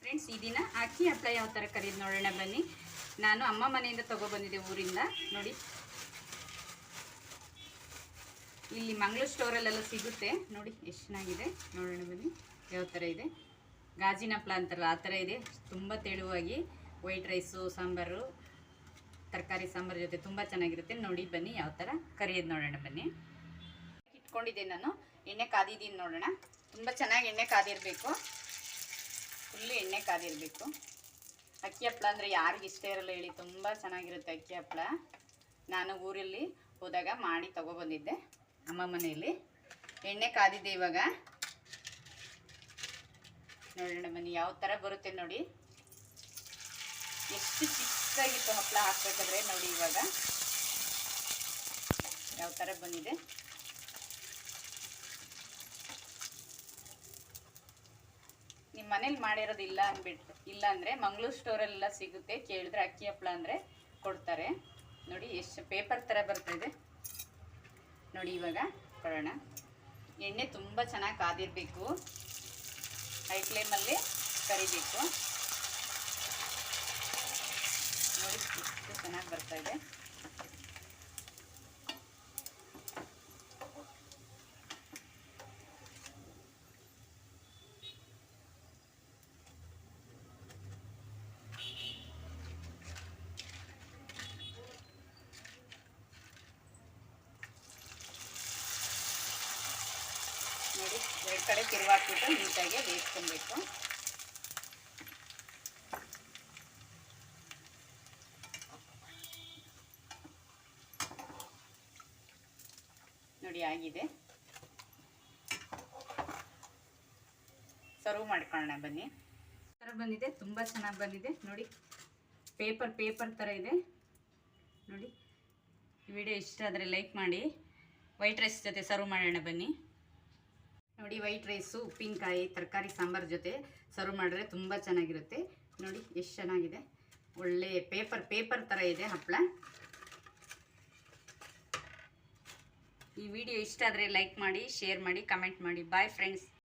Friends, ಈ ದಿನ ಅಕ್ಕಿ ಹಪ್ಪಳ ಯಾವ ಥರ ಕರೀದು ನೋಡೋಣ ಬನ್ನಿ. ನಾನು ಅಮ್ಮ ಮನೆಯಿಂದ ತೊಗೊಬಂದಿದ್ದೆ ಊರಿಂದ. ನೋಡಿ, ಇಲ್ಲಿ ಮಂಗಳೂರು ಸ್ಟೋರಲ್ಲೆಲ್ಲ ಸಿಗುತ್ತೆ. ನೋಡಿ ಎಷ್ಟು ಚೆನ್ನಾಗಿದೆ, ನೋಡೋಣ ಬನ್ನಿ ಯಾವ ಥರ ಇದೆ. ಗಾಜಿನ ಹಪ್ಪಳ ಅಂತಾರಲ್ಲ ಆ ಥರ ಇದೆ. ತುಂಬ ತೆಳುವಾಗಿ ವೈಟ್ ರೈಸು, ಸಾಂಬಾರು, ತರಕಾರಿ ಸಾಂಬಾರು ಜೊತೆ ತುಂಬ ಚೆನ್ನಾಗಿರುತ್ತೆ. ನೋಡಿ ಬನ್ನಿ ಯಾವ ಥರ ಕರಿಯೋದು ನೋಡೋಣ ಬನ್ನಿ. ಇಟ್ಕೊಂಡಿದ್ದೆ ನಾನು, ಎಣ್ಣೆ ಕಾದಿದ್ದೀನಿ ನೋಡೋಣ. ತುಂಬ ಚೆನ್ನಾಗಿ ಎಣ್ಣೆ ಕಾದಿರಬೇಕು, ಫುಲ್ಲು ಎಣ್ಣೆ ಕಾದಿರಬೇಕು. ಅಕ್ಕಿ ಹಪ್ಪಳ ಅಂದರೆ ಯಾರಿಗೆ ಇಷ್ಟ ಇರಲ್ಲ ಹೇಳಿ, ತುಂಬ ಚೆನ್ನಾಗಿರುತ್ತೆ ಅಕ್ಕಿ ಹಪ್ಪಳ. ನಾನು ಊರಲ್ಲಿ ಹೋದಾಗ ಮಾಡಿ ತೊಗೊಬಂದಿದ್ದೆ ಅಮ್ಮ ಮನೆಯಲ್ಲಿ. ಎಣ್ಣೆ ಕಾದಿದ್ದೆ. ಇವಾಗ ನೋಡೋಣ ಬನ್ನಿ ಯಾವ ಥರ ಬರುತ್ತೆ. ನೋಡಿ ಎಷ್ಟು ಚಿಕ್ಕದಾಗಿತ್ತು ಹಪ್ಪಳ ಹಾಕ್ಬೇಕಾದ್ರೆ. ನೋಡಿ ಇವಾಗ ಯಾವ ಥರ ಬಂದಿದೆ. ನಿಮ್ಮ ಮನೇಲಿ ಮಾಡಿರೋದಿಲ್ಲ ಇಲ್ಲ ಅಂದರೆ ಮಂಗಳೂರು ಸ್ಟೋರಲ್ಲೆಲ್ಲ ಸಿಗುತ್ತೆ. ಕೇಳಿದ್ರೆ ಅಕ್ಕಿ ಹಪ್ಪಳ ಅಂದರೆ ಕೊಡ್ತಾರೆ. ನೋಡಿ ಎಷ್ಟು ಪೇಪರ್ ಥರ ಬರ್ತಾಯಿದೆ. ನೋಡಿ ಇವಾಗ ಕೊಡೋಣ. ಎಣ್ಣೆ ತುಂಬ ಚೆನ್ನಾಗಿ ಕಾದಿರಬೇಕು, ಹೈ ಫ್ಲೇಮಲ್ಲಿ ಕರಿಬೇಕು. ನೋಡಿ ಎಷ್ಟು ಚೆನ್ನಾಗಿ ಬರ್ತಾಯಿದೆ. ನೋಡಿ ಎರಡು ಕಡೆ ತಿರುವಾಕ್ಬಿಟ್ಟು ನೀಟಾಗಿ ಬೇಯಿಸ್ಕೊಬೇಕು. ನೋಡಿ ಆಗಿದೆ. ಸರ್ವ್ ಮಾಡ್ಕೊಳ್ಳೋಣ ಬನ್ನಿ. ಥರ ಬಂದಿದೆ, ತುಂಬ ಚೆನ್ನಾಗಿ ಬಂದಿದೆ. ನೋಡಿ ಪೇಪರ್ ಥರ ಇದೆ. ನೋಡಿ ಈ ವಿಡಿಯೋ ಇಷ್ಟ ಆದರೆ ಲೈಕ್ ಮಾಡಿ. ವೈಟ್ ರೈಸ್ ಜೊತೆ ಸರ್ವ್ ಮಾಡೋಣ ಬನ್ನಿ. ನೋಡಿ ವೈಟ್ ರೈಸು, ಉಪ್ಪಿನಕಾಯಿ, ತರಕಾರಿ ಸಾಂಬಾರು ಜೊತೆ ಸರ್ವ್ ಮಾಡಿದ್ರೆ ತುಂಬ ಚೆನ್ನಾಗಿರುತ್ತೆ. ನೋಡಿ ಎಷ್ಟು ಚೆನ್ನಾಗಿದೆ, ಒಳ್ಳೆ ಪೇಪರ್ ಥರ ಇದೆ ಹಪ್ಪಳ. ಈ ವಿಡಿಯೋ ಇಷ್ಟ ಆದರೆ ಲೈಕ್ ಮಾಡಿ, ಶೇರ್ ಮಾಡಿ, ಕಮೆಂಟ್ ಮಾಡಿ. Bye friends.